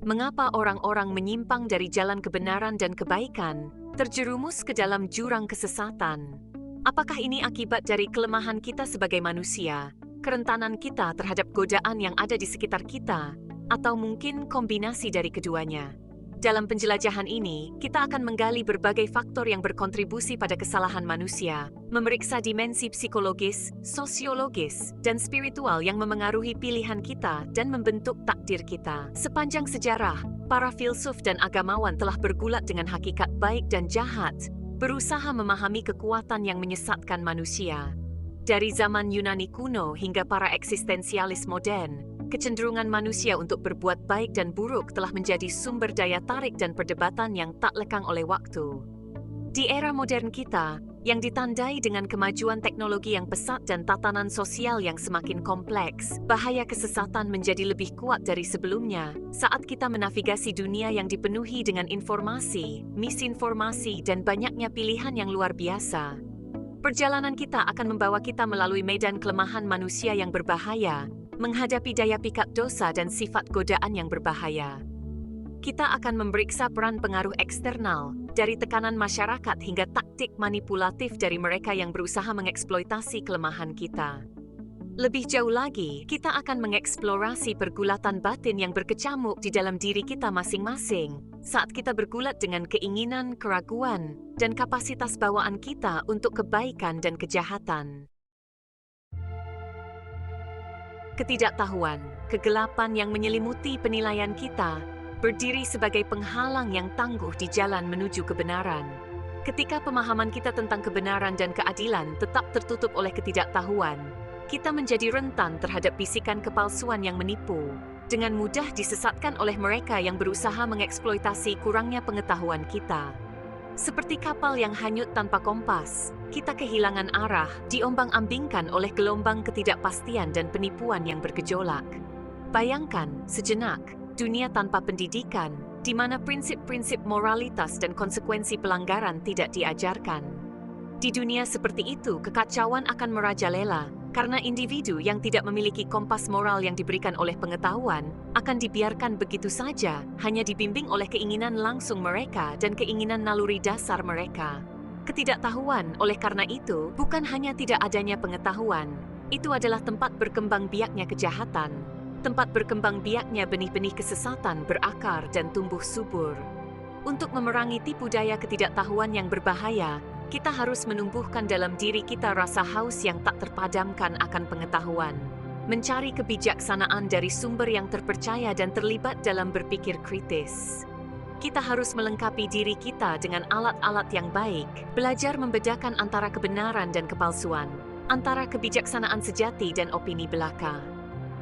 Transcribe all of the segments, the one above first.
Mengapa orang-orang menyimpang dari jalan kebenaran dan kebaikan, terjerumus ke dalam jurang kesesatan? Apakah ini akibat dari kelemahan kita sebagai manusia, kerentanan kita terhadap godaan yang ada di sekitar kita, atau mungkin kombinasi dari keduanya? Dalam penjelajahan ini, kita akan menggali berbagai faktor yang berkontribusi pada kesalahan manusia, memeriksa dimensi psikologis, sosiologis, dan spiritual yang memengaruhi pilihan kita dan membentuk takdir kita. Sepanjang sejarah, para filsuf dan agamawan telah bergulat dengan hakikat baik dan jahat, berusaha memahami kekuatan yang menyesatkan manusia. Dari zaman Yunani kuno hingga para eksistensialis modern, kecenderungan manusia untuk berbuat baik dan buruk telah menjadi sumber daya tarik dan perdebatan yang tak lekang oleh waktu. Di era modern kita, yang ditandai dengan kemajuan teknologi yang pesat dan tatanan sosial yang semakin kompleks, bahaya kesesatan menjadi lebih kuat dari sebelumnya saat kita menavigasi dunia yang dipenuhi dengan informasi, misinformasi, dan banyaknya pilihan yang luar biasa. Perjalanan kita akan membawa kita melalui medan kelemahan manusia yang berbahaya, menghadapi daya pikat dosa dan sifat godaan yang berbahaya. Kita akan memeriksa peran pengaruh eksternal, dari tekanan masyarakat hingga taktik manipulatif dari mereka yang berusaha mengeksploitasi kelemahan kita. Lebih jauh lagi, kita akan mengeksplorasi pergulatan batin yang berkecamuk di dalam diri kita masing-masing, saat kita bergulat dengan keinginan, keraguan, dan kapasitas bawaan kita untuk kebaikan dan kejahatan. Ketidaktahuan, kegelapan yang menyelimuti penilaian kita, berdiri sebagai penghalang yang tangguh di jalan menuju kebenaran. Ketika pemahaman kita tentang kebenaran dan keadilan tetap tertutup oleh ketidaktahuan, kita menjadi rentan terhadap bisikan kepalsuan yang menipu, dengan mudah disesatkan oleh mereka yang berusaha mengeksploitasi kurangnya pengetahuan kita. Seperti kapal yang hanyut tanpa kompas, kita kehilangan arah, diombang-ambingkan oleh gelombang ketidakpastian dan penipuan yang bergejolak. Bayangkan, sejenak, dunia tanpa pendidikan, di mana prinsip-prinsip moralitas dan konsekuensi pelanggaran tidak diajarkan. Di dunia seperti itu, kekacauan akan merajalela, karena individu yang tidak memiliki kompas moral yang diberikan oleh pengetahuan akan dibiarkan begitu saja, hanya dibimbing oleh keinginan langsung mereka dan keinginan naluri dasar mereka. Ketidaktahuan, oleh karena itu, bukan hanya tidak adanya pengetahuan, itu adalah tempat berkembang biaknya kejahatan, tempat berkembang biaknya benih-benih kesesatan berakar dan tumbuh subur. Untuk memerangi tipu daya ketidaktahuan yang berbahaya, kita harus menumbuhkan dalam diri kita rasa haus yang tak terpadamkan akan pengetahuan, mencari kebijaksanaan dari sumber yang terpercaya dan terlibat dalam berpikir kritis. Kita harus melengkapi diri kita dengan alat-alat yang baik, belajar membedakan antara kebenaran dan kepalsuan, antara kebijaksanaan sejati dan opini belaka.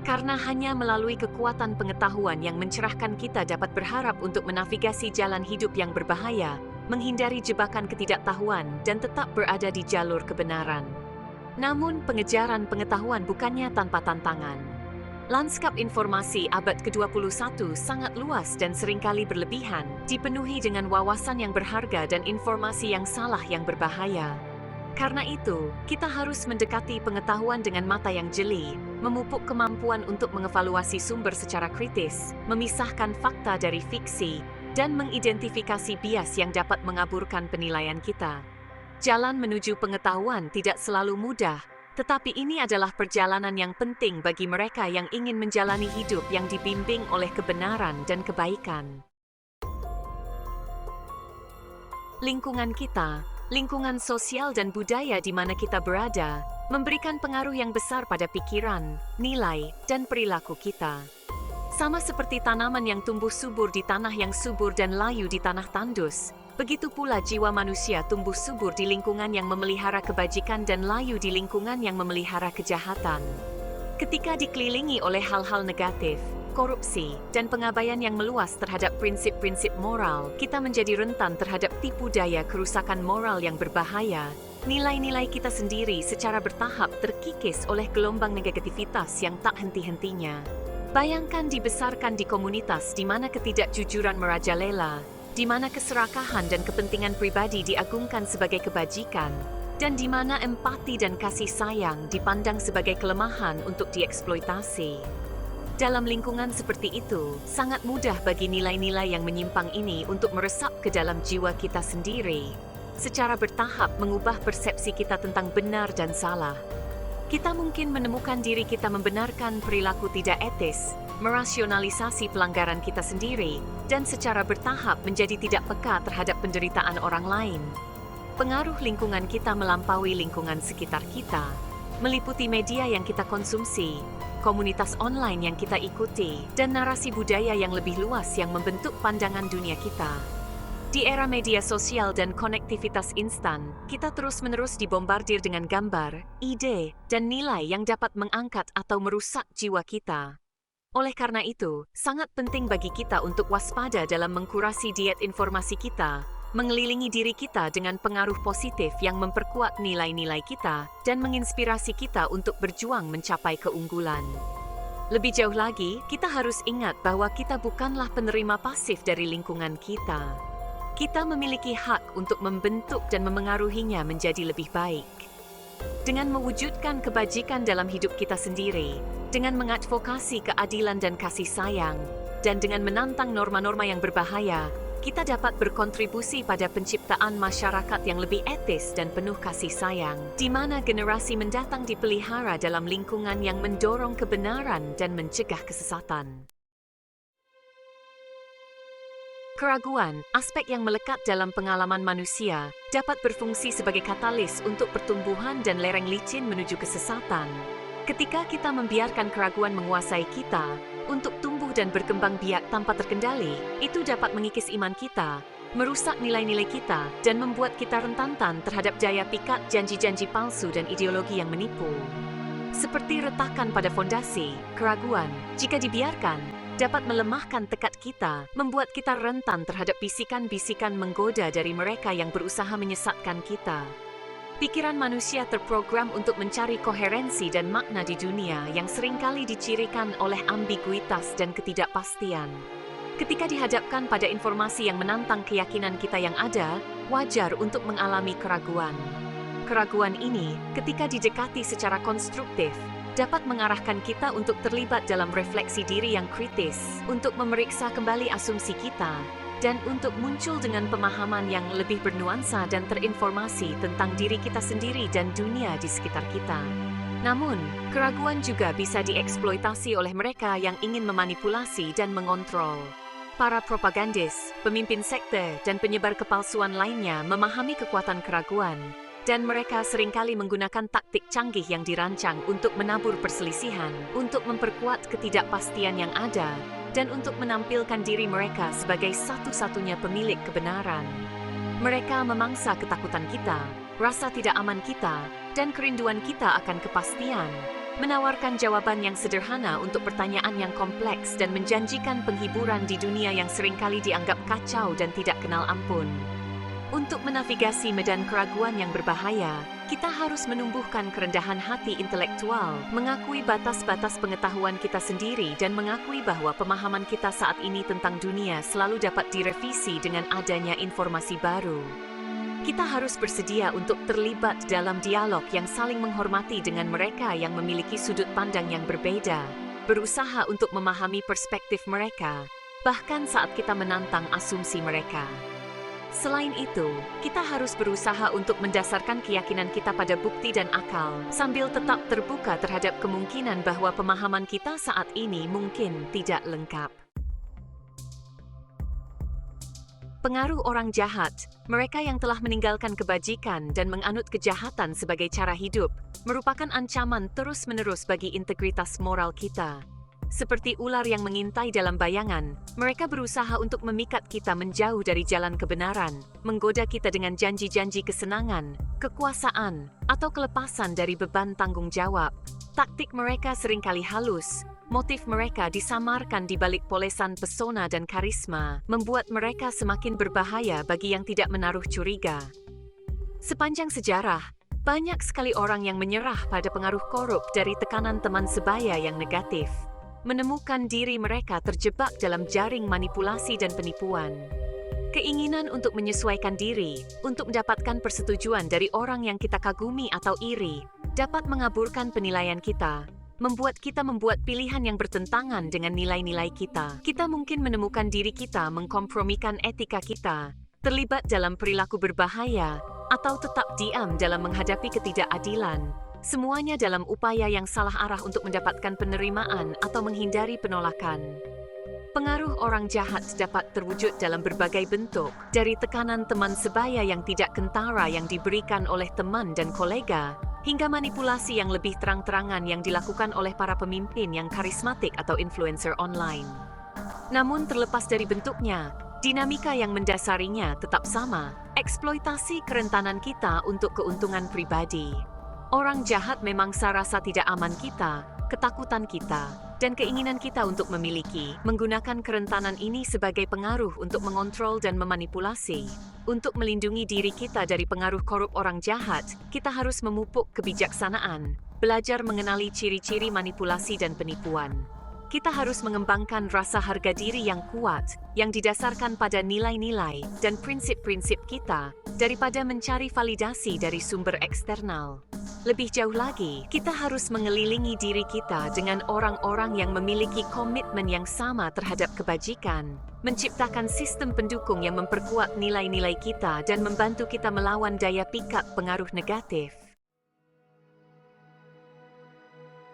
Karena hanya melalui kekuatan pengetahuan yang mencerahkan kita dapat berharap untuk menavigasi jalan hidup yang berbahaya, menghindari jebakan ketidaktahuan, dan tetap berada di jalur kebenaran. Namun, pengejaran pengetahuan bukannya tanpa tantangan. Lanskap informasi abad ke-21 sangat luas dan seringkali berlebihan, dipenuhi dengan wawasan yang berharga dan informasi yang salah yang berbahaya. Karena itu, kita harus mendekati pengetahuan dengan mata yang jeli, memupuk kemampuan untuk mengevaluasi sumber secara kritis, memisahkan fakta dari fiksi, dan mengidentifikasi bias yang dapat mengaburkan penilaian kita. Jalan menuju pengetahuan tidak selalu mudah, tetapi ini adalah perjalanan yang penting bagi mereka yang ingin menjalani hidup yang dibimbing oleh kebenaran dan kebaikan. Lingkungan kita, lingkungan sosial dan budaya di mana kita berada, memberikan pengaruh yang besar pada pikiran, nilai, dan perilaku kita. Sama seperti tanaman yang tumbuh subur di tanah yang subur dan layu di tanah tandus, begitu pula jiwa manusia tumbuh subur di lingkungan yang memelihara kebajikan dan layu di lingkungan yang memelihara kejahatan. Ketika dikelilingi oleh hal-hal negatif, korupsi, dan pengabaian yang meluas terhadap prinsip-prinsip moral, kita menjadi rentan terhadap tipu daya kerusakan moral yang berbahaya. Nilai-nilai kita sendiri secara bertahap terkikis oleh gelombang negativitas yang tak henti-hentinya. Bayangkan dibesarkan di komunitas di mana ketidakjujuran merajalela, di mana keserakahan dan kepentingan pribadi diagungkan sebagai kebajikan, dan di mana empati dan kasih sayang dipandang sebagai kelemahan untuk dieksploitasi. Dalam lingkungan seperti itu, sangat mudah bagi nilai-nilai yang menyimpang ini untuk meresap ke dalam jiwa kita sendiri. Secara bertahap mengubah persepsi kita tentang benar dan salah. Kita mungkin menemukan diri kita membenarkan perilaku tidak etis, merasionalisasi pelanggaran kita sendiri, dan secara bertahap menjadi tidak peka terhadap penderitaan orang lain. Pengaruh lingkungan kita melampaui lingkungan sekitar kita, meliputi media yang kita konsumsi, komunitas online yang kita ikuti, dan narasi budaya yang lebih luas yang membentuk pandangan dunia kita. Di era media sosial dan konektivitas instan, kita terus-menerus dibombardir dengan gambar, ide, dan nilai yang dapat mengangkat atau merusak jiwa kita. Oleh karena itu, sangat penting bagi kita untuk waspada dalam mengkurasi diet informasi kita, mengelilingi diri kita dengan pengaruh positif yang memperkuat nilai-nilai kita, dan menginspirasi kita untuk berjuang mencapai keunggulan. Lebih jauh lagi, kita harus ingat bahwa kita bukanlah penerima pasif dari lingkungan kita. Kita memiliki hak untuk membentuk dan memengaruhinya menjadi lebih baik. Dengan mewujudkan kebajikan dalam hidup kita sendiri, dengan mengadvokasi keadilan dan kasih sayang, dan dengan menantang norma-norma yang berbahaya, kita dapat berkontribusi pada penciptaan masyarakat yang lebih etis dan penuh kasih sayang, di mana generasi mendatang dipelihara dalam lingkungan yang mendorong kebenaran dan mencegah kesesatan. Keraguan, aspek yang melekat dalam pengalaman manusia, dapat berfungsi sebagai katalis untuk pertumbuhan dan lereng licin menuju kesesatan. Ketika kita membiarkan keraguan menguasai kita, untuk tumbuh dan berkembang biak tanpa terkendali, itu dapat mengikis iman kita, merusak nilai-nilai kita, dan membuat kita rentan terhadap daya pikat janji-janji palsu dan ideologi yang menipu. Seperti retakan pada fondasi, keraguan, jika dibiarkan, dapat melemahkan tekad kita, membuat kita rentan terhadap bisikan-bisikan menggoda dari mereka yang berusaha menyesatkan kita. Pikiran manusia terprogram untuk mencari koherensi dan makna di dunia yang seringkali dicirikan oleh ambiguitas dan ketidakpastian. Ketika dihadapkan pada informasi yang menantang keyakinan kita yang ada, wajar untuk mengalami keraguan. Keraguan ini, ketika didekati secara konstruktif, dapat mengarahkan kita untuk terlibat dalam refleksi diri yang kritis, untuk memeriksa kembali asumsi kita, dan untuk muncul dengan pemahaman yang lebih bernuansa dan terinformasi tentang diri kita sendiri dan dunia di sekitar kita. Namun, keraguan juga bisa dieksploitasi oleh mereka yang ingin memanipulasi dan mengontrol. Para propagandis, pemimpin sekte, dan penyebar kepalsuan lainnya memahami kekuatan keraguan, dan mereka seringkali menggunakan taktik canggih yang dirancang untuk menabur perselisihan, untuk memperkuat ketidakpastian yang ada, dan untuk menampilkan diri mereka sebagai satu-satunya pemilik kebenaran. Mereka memangsa ketakutan kita, rasa tidak aman kita, dan kerinduan kita akan kepastian, menawarkan jawaban yang sederhana untuk pertanyaan yang kompleks dan menjanjikan penghiburan di dunia yang seringkali dianggap kacau dan tidak kenal ampun. Untuk menavigasi medan keraguan yang berbahaya, kita harus menumbuhkan kerendahan hati intelektual, mengakui batas-batas pengetahuan kita sendiri dan mengakui bahwa pemahaman kita saat ini tentang dunia selalu dapat direvisi dengan adanya informasi baru. Kita harus bersedia untuk terlibat dalam dialog yang saling menghormati dengan mereka yang memiliki sudut pandang yang berbeda, berusaha untuk memahami perspektif mereka, bahkan saat kita menantang asumsi mereka. Selain itu, kita harus berusaha untuk mendasarkan keyakinan kita pada bukti dan akal, sambil tetap terbuka terhadap kemungkinan bahwa pemahaman kita saat ini mungkin tidak lengkap. Pengaruh orang jahat, mereka yang telah meninggalkan kebajikan dan menganut kejahatan sebagai cara hidup, merupakan ancaman terus-menerus bagi integritas moral kita. Seperti ular yang mengintai dalam bayangan, mereka berusaha untuk memikat kita menjauh dari jalan kebenaran, menggoda kita dengan janji-janji kesenangan, kekuasaan, atau kelepasan dari beban tanggung jawab. Taktik mereka seringkali halus, motif mereka disamarkan di balik polesan pesona dan karisma, membuat mereka semakin berbahaya bagi yang tidak menaruh curiga. Sepanjang sejarah, banyak sekali orang yang menyerah pada pengaruh korup dari tekanan teman sebaya yang negatif, menemukan diri mereka terjebak dalam jaring manipulasi dan penipuan. Keinginan untuk menyesuaikan diri, untuk mendapatkan persetujuan dari orang yang kita kagumi atau iri, dapat mengaburkan penilaian kita, membuat kita membuat pilihan yang bertentangan dengan nilai-nilai kita. Kita mungkin menemukan diri kita mengkompromikan etika kita, terlibat dalam perilaku berbahaya, atau tetap diam dalam menghadapi ketidakadilan. Semuanya dalam upaya yang salah arah untuk mendapatkan penerimaan atau menghindari penolakan. Pengaruh orang jahat dapat terwujud dalam berbagai bentuk, dari tekanan teman sebaya yang tidak kentara yang diberikan oleh teman dan kolega, hingga manipulasi yang lebih terang-terangan yang dilakukan oleh para pemimpin yang karismatik atau influencer online. Namun terlepas dari bentuknya, dinamika yang mendasarinya tetap sama, eksploitasi kerentanan kita untuk keuntungan pribadi. Orang jahat memangsa rasa tidak aman kita, ketakutan kita, dan keinginan kita untuk memiliki, menggunakan kerentanan ini sebagai pengaruh untuk mengontrol dan memanipulasi. Untuk melindungi diri kita dari pengaruh korup orang jahat, kita harus memupuk kebijaksanaan, belajar mengenali ciri-ciri manipulasi dan penipuan. Kita harus mengembangkan rasa harga diri yang kuat, yang didasarkan pada nilai-nilai dan prinsip-prinsip kita, daripada mencari validasi dari sumber eksternal. Lebih jauh lagi, kita harus mengelilingi diri kita dengan orang-orang yang memiliki komitmen yang sama terhadap kebajikan, menciptakan sistem pendukung yang memperkuat nilai-nilai kita dan membantu kita melawan daya pikat pengaruh negatif.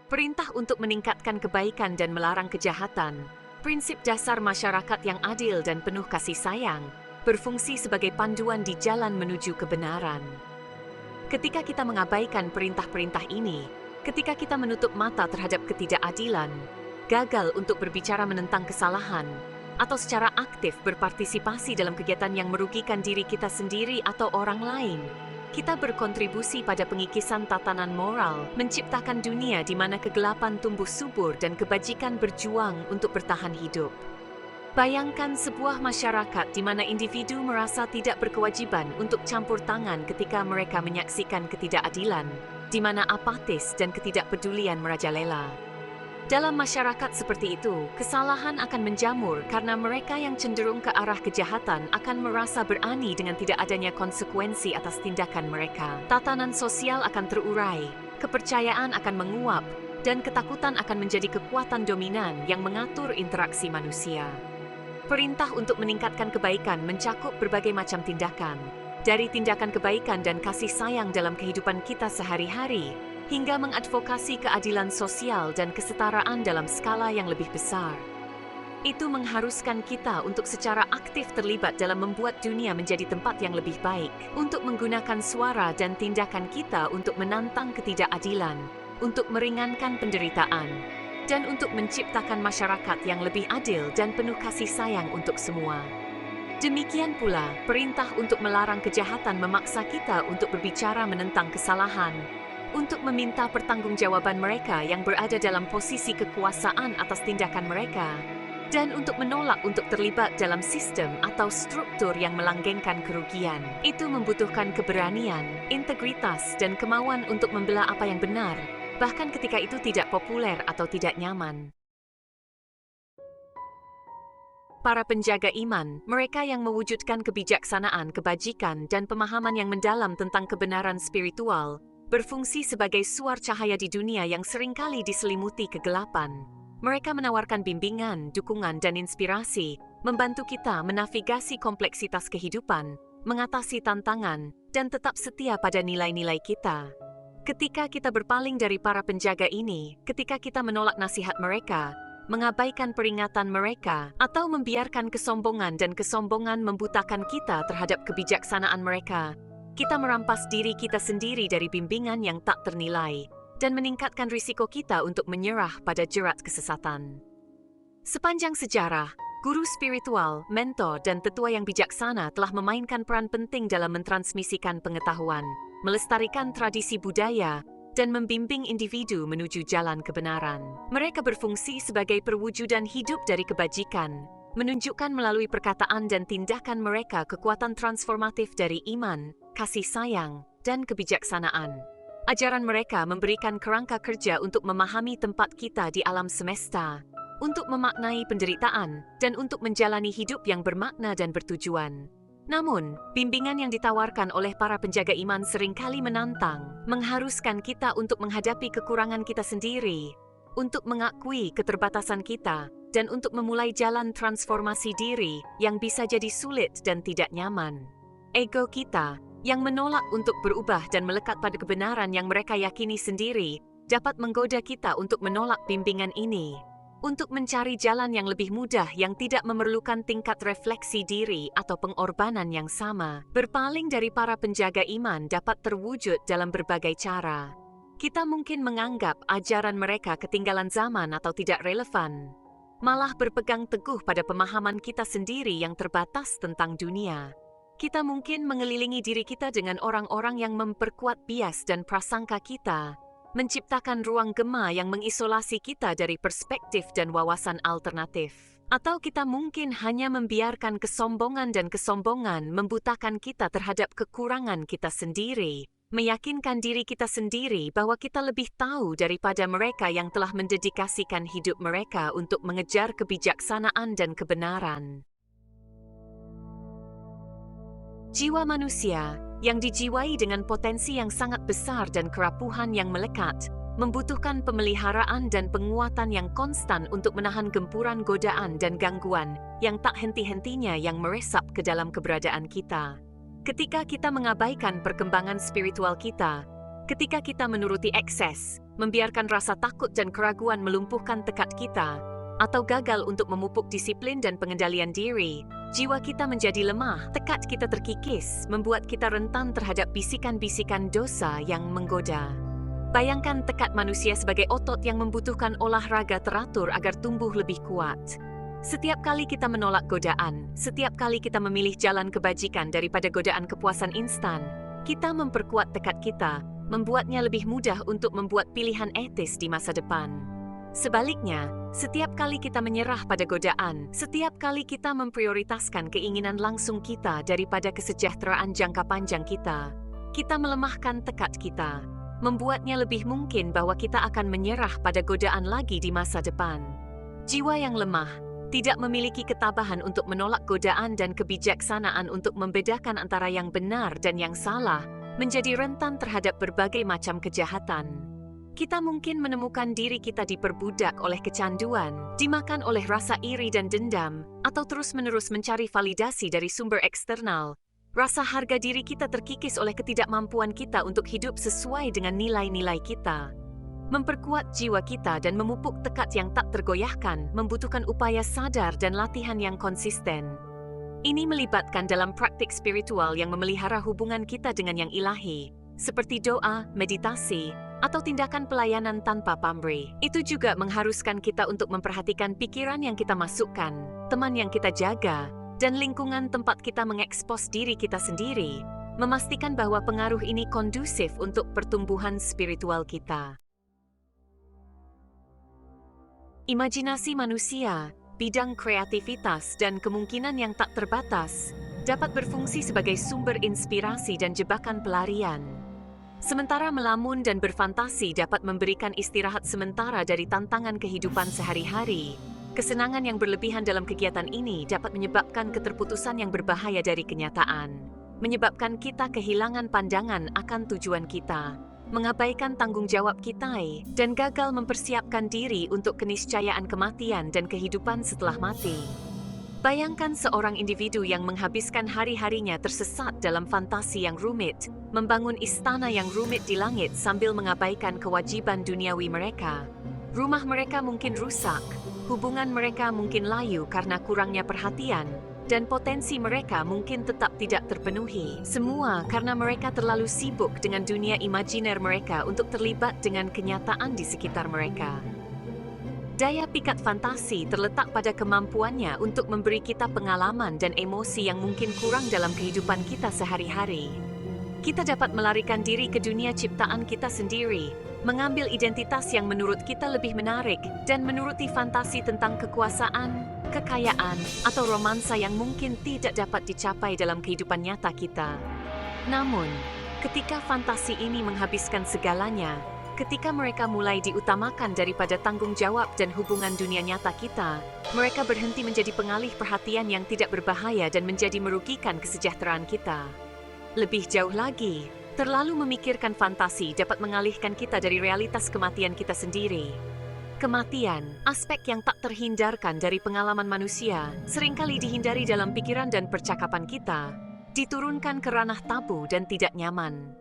Perintah untuk meningkatkan kebaikan dan melarang kejahatan, prinsip dasar masyarakat yang adil dan penuh kasih sayang, berfungsi sebagai panduan di jalan menuju kebenaran. Ketika kita mengabaikan perintah-perintah ini, ketika kita menutup mata terhadap ketidakadilan, gagal untuk berbicara menentang kesalahan, atau secara aktif berpartisipasi dalam kegiatan yang merugikan diri kita sendiri atau orang lain, kita berkontribusi pada pengikisan tatanan moral, menciptakan dunia di mana kegelapan tumbuh subur dan kebajikan berjuang untuk bertahan hidup. Bayangkan sebuah masyarakat di mana individu merasa tidak berkewajiban untuk campur tangan ketika mereka menyaksikan ketidakadilan, di mana apatis dan ketidakpedulian merajalela. Dalam masyarakat seperti itu, kesalahan akan menjamur karena mereka yang cenderung ke arah kejahatan akan merasa berani dengan tidak adanya konsekuensi atas tindakan mereka. Tatanan sosial akan terurai, kepercayaan akan menguap, dan ketakutan akan menjadi kekuatan dominan yang mengatur interaksi manusia. Perintah untuk meningkatkan kebaikan mencakup berbagai macam tindakan, dari tindakan kebaikan dan kasih sayang dalam kehidupan kita sehari-hari, hingga mengadvokasi keadilan sosial dan kesetaraan dalam skala yang lebih besar. Itu mengharuskan kita untuk secara aktif terlibat dalam membuat dunia menjadi tempat yang lebih baik, untuk menggunakan suara dan tindakan kita untuk menantang ketidakadilan, untuk meringankan penderitaan, dan untuk menciptakan masyarakat yang lebih adil dan penuh kasih sayang untuk semua. Demikian pula, perintah untuk melarang kejahatan memaksa kita untuk berbicara menentang kesalahan, untuk meminta pertanggungjawaban mereka yang berada dalam posisi kekuasaan atas tindakan mereka, dan untuk menolak untuk terlibat dalam sistem atau struktur yang melanggengkan kerugian. Itu membutuhkan keberanian, integritas, dan kemauan untuk membela apa yang benar, bahkan ketika itu tidak populer atau tidak nyaman. Para penjaga iman, mereka yang mewujudkan kebijaksanaan, kebajikan, dan pemahaman yang mendalam tentang kebenaran spiritual, berfungsi sebagai suar cahaya di dunia yang seringkali diselimuti kegelapan. Mereka menawarkan bimbingan, dukungan, dan inspirasi, membantu kita menavigasi kompleksitas kehidupan, mengatasi tantangan, dan tetap setia pada nilai-nilai kita. Ketika kita berpaling dari para penjaga ini, ketika kita menolak nasihat mereka, mengabaikan peringatan mereka, atau membiarkan kesombongan dan kesombongan membutakan kita terhadap kebijaksanaan mereka, kita merampas diri kita sendiri dari bimbingan yang tak ternilai, dan meningkatkan risiko kita untuk menyerah pada jerat kesesatan. Sepanjang sejarah, guru spiritual, mentor, dan tetua yang bijaksana telah memainkan peran penting dalam mentransmisikan pengetahuan, melestarikan tradisi budaya, dan membimbing individu menuju jalan kebenaran. Mereka berfungsi sebagai perwujudan hidup dari kebajikan, menunjukkan melalui perkataan dan tindakan mereka kekuatan transformatif dari iman, kasih sayang, dan kebijaksanaan. Ajaran mereka memberikan kerangka kerja untuk memahami tempat kita di alam semesta, untuk memaknai penderitaan, dan untuk menjalani hidup yang bermakna dan bertujuan. Namun, bimbingan yang ditawarkan oleh para penjaga iman seringkali menantang, mengharuskan kita untuk menghadapi kekurangan kita sendiri, untuk mengakui keterbatasan kita, dan untuk memulai jalan transformasi diri yang bisa jadi sulit dan tidak nyaman. Ego kita, yang menolak untuk berubah dan melekat pada kebenaran yang mereka yakini sendiri, dapat menggoda kita untuk menolak bimbingan ini. Untuk mencari jalan yang lebih mudah yang tidak memerlukan tingkat refleksi diri atau pengorbanan yang sama, berpaling dari para penjaga iman dapat terwujud dalam berbagai cara. Kita mungkin menganggap ajaran mereka ketinggalan zaman atau tidak relevan, malah berpegang teguh pada pemahaman kita sendiri yang terbatas tentang dunia. Kita mungkin mengelilingi diri kita dengan orang-orang yang memperkuat bias dan prasangka kita, menciptakan ruang gema yang mengisolasi kita dari perspektif dan wawasan alternatif. Atau kita mungkin hanya membiarkan kesombongan dan kesombongan membutakan kita terhadap kekurangan kita sendiri, meyakinkan diri kita sendiri bahwa kita lebih tahu daripada mereka yang telah mendedikasikan hidup mereka untuk mengejar kebijaksanaan dan kebenaran. Jiwa manusia yang dijiwai dengan potensi yang sangat besar dan kerapuhan yang melekat, membutuhkan pemeliharaan dan penguatan yang konstan untuk menahan gempuran godaan dan gangguan yang tak henti-hentinya yang meresap ke dalam keberadaan kita. Ketika kita mengabaikan perkembangan spiritual kita, ketika kita menuruti ekses, membiarkan rasa takut dan keraguan melumpuhkan tekad kita, atau gagal untuk memupuk disiplin dan pengendalian diri, jiwa kita menjadi lemah, tekad kita terkikis, membuat kita rentan terhadap bisikan-bisikan dosa yang menggoda. Bayangkan tekad manusia sebagai otot yang membutuhkan olahraga teratur agar tumbuh lebih kuat. Setiap kali kita menolak godaan, setiap kali kita memilih jalan kebajikan daripada godaan kepuasan instan, kita memperkuat tekad kita, membuatnya lebih mudah untuk membuat pilihan etis di masa depan. Sebaliknya, setiap kali kita menyerah pada godaan, setiap kali kita memprioritaskan keinginan langsung kita daripada kesejahteraan jangka panjang kita melemahkan tekad kita, membuatnya lebih mungkin bahwa kita akan menyerah pada godaan lagi di masa depan. Jiwa yang lemah tidak memiliki ketabahan untuk menolak godaan dan kebijaksanaan untuk membedakan antara yang benar dan yang salah, menjadi rentan terhadap berbagai macam kejahatan. Kita mungkin menemukan diri kita diperbudak oleh kecanduan, dimakan oleh rasa iri dan dendam, atau terus-menerus mencari validasi dari sumber eksternal. Rasa harga diri kita terkikis oleh ketidakmampuan kita untuk hidup sesuai dengan nilai-nilai kita. Memperkuat jiwa kita dan memupuk tekad yang tak tergoyahkan membutuhkan upaya sadar dan latihan yang konsisten. Ini melibatkan dalam praktik spiritual yang memelihara hubungan kita dengan yang ilahi, seperti doa, meditasi, atau tindakan pelayanan tanpa pamrih. Itu juga mengharuskan kita untuk memperhatikan pikiran yang kita masukkan, teman yang kita jaga, dan lingkungan tempat kita mengekspos diri kita sendiri, memastikan bahwa pengaruh ini kondusif untuk pertumbuhan spiritual kita. Imajinasi manusia, bidang kreativitas dan kemungkinan yang tak terbatas, dapat berfungsi sebagai sumber inspirasi dan jebakan pelarian. Sementara melamun dan berfantasi dapat memberikan istirahat sementara dari tantangan kehidupan sehari-hari, kesenangan yang berlebihan dalam kegiatan ini dapat menyebabkan keterputusan yang berbahaya dari kenyataan, menyebabkan kita kehilangan pandangan akan tujuan kita, mengabaikan tanggung jawab kita, dan gagal mempersiapkan diri untuk keniscayaan kematian dan kehidupan setelah mati. Bayangkan seorang individu yang menghabiskan hari-harinya tersesat dalam fantasi yang rumit, membangun istana yang rumit di langit sambil mengabaikan kewajiban duniawi mereka. Rumah mereka mungkin rusak, hubungan mereka mungkin layu karena kurangnya perhatian, dan potensi mereka mungkin tetap tidak terpenuhi. Semua karena mereka terlalu sibuk dengan dunia imajiner mereka untuk terlibat dengan kenyataan di sekitar mereka. Daya pikat fantasi terletak pada kemampuannya untuk memberi kita pengalaman dan emosi yang mungkin kurang dalam kehidupan kita sehari-hari. Kita dapat melarikan diri ke dunia ciptaan kita sendiri, mengambil identitas yang menurut kita lebih menarik, dan menuruti fantasi tentang kekuasaan, kekayaan, atau romansa yang mungkin tidak dapat dicapai dalam kehidupan nyata kita. Namun, ketika fantasi ini menghabiskan segalanya, ketika mereka mulai diutamakan daripada tanggung jawab dan hubungan dunia nyata kita, mereka berhenti menjadi pengalih perhatian yang tidak berbahaya dan menjadi merugikan kesejahteraan kita. Lebih jauh lagi, terlalu memikirkan fantasi dapat mengalihkan kita dari realitas kematian kita sendiri. Kematian, aspek yang tak terhindarkan dari pengalaman manusia, seringkali dihindari dalam pikiran dan percakapan kita, diturunkan ke ranah tabu dan tidak nyaman.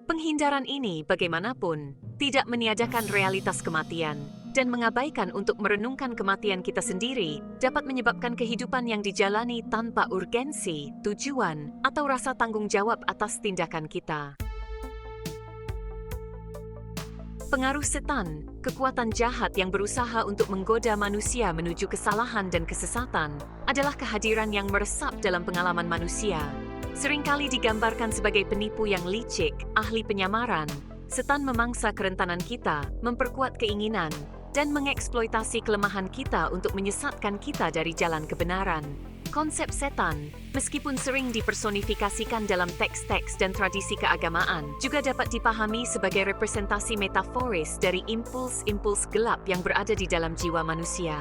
Penghindaran ini, bagaimanapun, tidak meniadakan realitas kematian, dan mengabaikan untuk merenungkan kematian kita sendiri dapat menyebabkan kehidupan yang dijalani tanpa urgensi, tujuan, atau rasa tanggung jawab atas tindakan kita. Pengaruh setan, kekuatan jahat yang berusaha untuk menggoda manusia menuju kesalahan dan kesesatan, adalah kehadiran yang meresap dalam pengalaman manusia. Seringkali digambarkan sebagai penipu yang licik, ahli penyamaran. Setan memangsa kerentanan kita, memperkuat keinginan, dan mengeksploitasi kelemahan kita untuk menyesatkan kita dari jalan kebenaran. Konsep setan, meskipun sering dipersonifikasikan dalam teks-teks dan tradisi keagamaan, juga dapat dipahami sebagai representasi metaforis dari impuls-impuls gelap yang berada di dalam jiwa manusia.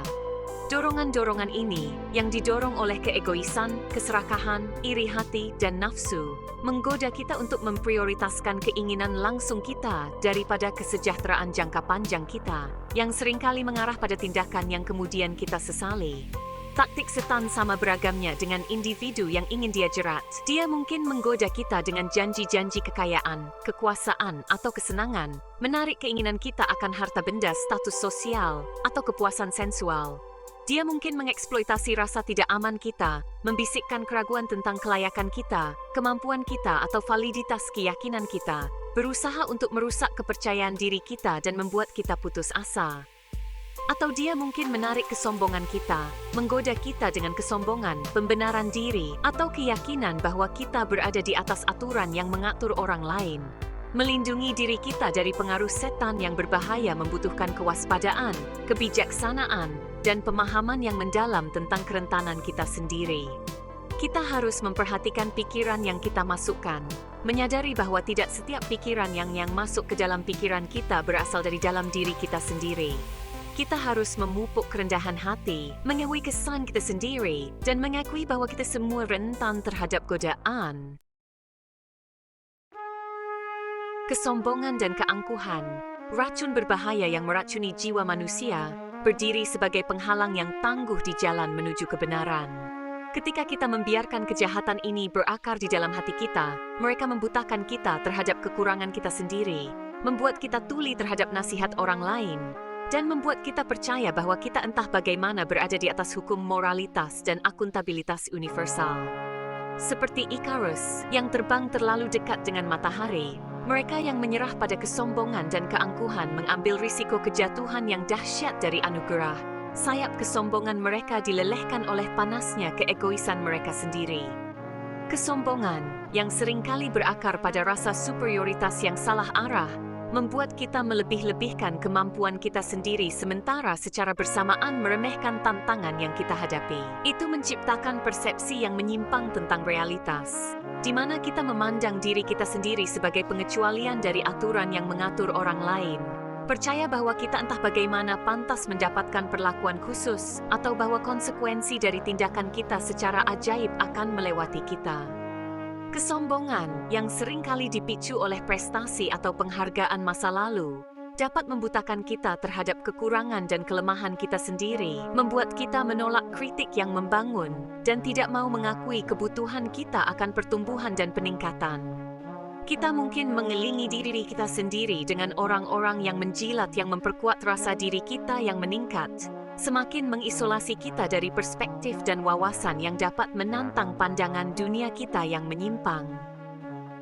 Dorongan-dorongan ini, yang didorong oleh keegoisan, keserakahan, iri hati, dan nafsu, menggoda kita untuk memprioritaskan keinginan langsung kita daripada kesejahteraan jangka panjang kita, yang seringkali mengarah pada tindakan yang kemudian kita sesali. Taktik setan sama beragamnya dengan individu yang ingin dia jerat. Dia mungkin menggoda kita dengan janji-janji kekayaan, kekuasaan, atau kesenangan, menarik keinginan kita akan harta benda, status sosial, atau kepuasan sensual. Dia mungkin mengeksploitasi rasa tidak aman kita, membisikkan keraguan tentang kelayakan kita, kemampuan kita, atau validitas keyakinan kita, berusaha untuk merusak kepercayaan diri kita dan membuat kita putus asa. Atau dia mungkin menarik kesombongan kita, menggoda kita dengan kesombongan, pembenaran diri, atau keyakinan bahwa kita berada di atas aturan yang mengatur orang lain. Melindungi diri kita dari pengaruh setan yang berbahaya membutuhkan kewaspadaan, kebijaksanaan, dan pemahaman yang mendalam tentang kerentanan kita sendiri. Kita harus memperhatikan pikiran yang kita masukkan, menyadari bahwa tidak setiap pikiran yang masuk ke dalam pikiran kita berasal dari dalam diri kita sendiri. Kita harus memupuk kerendahan hati, mengakui kesalahan kita sendiri, dan mengakui bahwa kita semua rentan terhadap godaan. Kesombongan dan keangkuhan, racun berbahaya yang meracuni jiwa manusia, berdiri sebagai penghalang yang tangguh di jalan menuju kebenaran. Ketika kita membiarkan kejahatan ini berakar di dalam hati kita, mereka membutakan kita terhadap kekurangan kita sendiri, membuat kita tuli terhadap nasihat orang lain, dan membuat kita percaya bahwa kita entah bagaimana berada di atas hukum moralitas dan akuntabilitas universal. Seperti Ikarus yang terbang terlalu dekat dengan matahari, mereka yang menyerah pada kesombongan dan keangkuhan mengambil risiko kejatuhan yang dahsyat dari anugerah. Sayap kesombongan mereka dilelehkan oleh panasnya keegoisan mereka sendiri. Kesombongan yang seringkali berakar pada rasa superioritas yang salah arah, membuat kita melebih-lebihkan kemampuan kita sendiri sementara secara bersamaan meremehkan tantangan yang kita hadapi. Itu menciptakan persepsi yang menyimpang tentang realitas, di mana kita memandang diri kita sendiri sebagai pengecualian dari aturan yang mengatur orang lain. Percaya bahwa kita entah bagaimana pantas mendapatkan perlakuan khusus, atau bahwa konsekuensi dari tindakan kita secara ajaib akan melewati kita. Kesombongan yang seringkali dipicu oleh prestasi atau penghargaan masa lalu dapat membutakan kita terhadap kekurangan dan kelemahan kita sendiri, membuat kita menolak kritik yang membangun, dan tidak mau mengakui kebutuhan kita akan pertumbuhan dan peningkatan. Kita mungkin mengelilingi diri kita sendiri dengan orang-orang yang menjilat yang memperkuat rasa diri kita yang meningkat, semakin mengisolasi kita dari perspektif dan wawasan yang dapat menantang pandangan dunia kita yang menyimpang.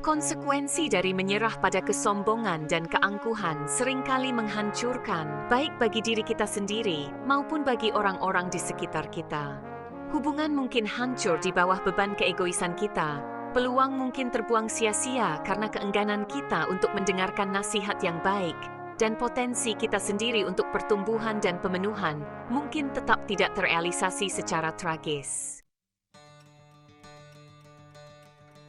Konsekuensi dari menyerah pada kesombongan dan keangkuhan seringkali menghancurkan, baik bagi diri kita sendiri maupun bagi orang-orang di sekitar kita. Hubungan mungkin hancur di bawah beban keegoisan kita, peluang mungkin terbuang sia-sia karena keengganan kita untuk mendengarkan nasihat yang baik, dan potensi kita sendiri untuk pertumbuhan dan pemenuhan mungkin tetap tidak terrealisasi secara tragis.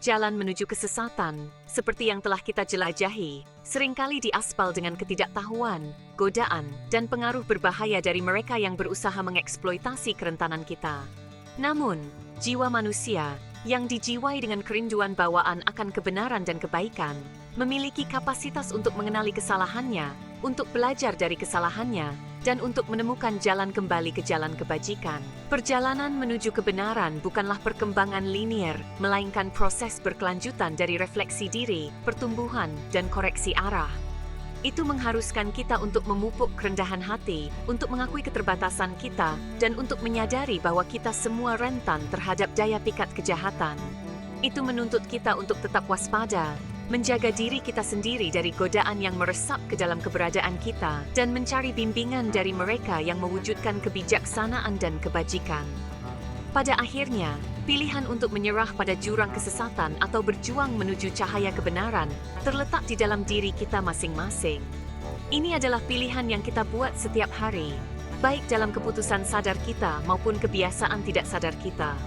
Jalan menuju kesesatan, seperti yang telah kita jelajahi, seringkali diaspal dengan ketidaktahuan, godaan, dan pengaruh berbahaya dari mereka yang berusaha mengeksploitasi kerentanan kita. Namun, jiwa manusia yang dijiwai dengan kerinduan bawaan akan kebenaran dan kebaikan, memiliki kapasitas untuk mengenali kesalahannya, untuk belajar dari kesalahannya, dan untuk menemukan jalan kembali ke jalan kebajikan. Perjalanan menuju kebenaran bukanlah perkembangan linier, melainkan proses berkelanjutan dari refleksi diri, pertumbuhan, dan koreksi arah. Itu mengharuskan kita untuk memupuk kerendahan hati, untuk mengakui keterbatasan kita, dan untuk menyadari bahwa kita semua rentan terhadap daya pikat kejahatan. Itu menuntut kita untuk tetap waspada, menjaga diri kita sendiri dari godaan yang meresap ke dalam keberadaan kita, dan mencari bimbingan dari mereka yang mewujudkan kebijaksanaan dan kebajikan. Pada akhirnya, pilihan untuk menyerah pada jurang kesesatan atau berjuang menuju cahaya kebenaran terletak di dalam diri kita masing-masing. Ini adalah pilihan yang kita buat setiap hari, baik dalam keputusan sadar kita maupun kebiasaan tidak sadar kita.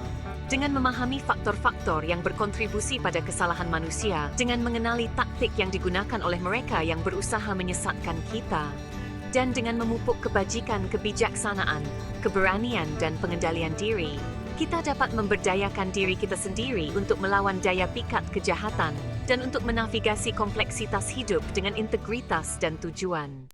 Dengan memahami faktor-faktor yang berkontribusi pada kesalahan manusia, dengan mengenali taktik yang digunakan oleh mereka yang berusaha menyesatkan kita, dan dengan memupuk kebajikan, kebijaksanaan, keberanian, dan pengendalian diri, kita dapat memberdayakan diri kita sendiri untuk melawan daya pikat kejahatan dan untuk menavigasi kompleksitas hidup dengan integritas dan tujuan.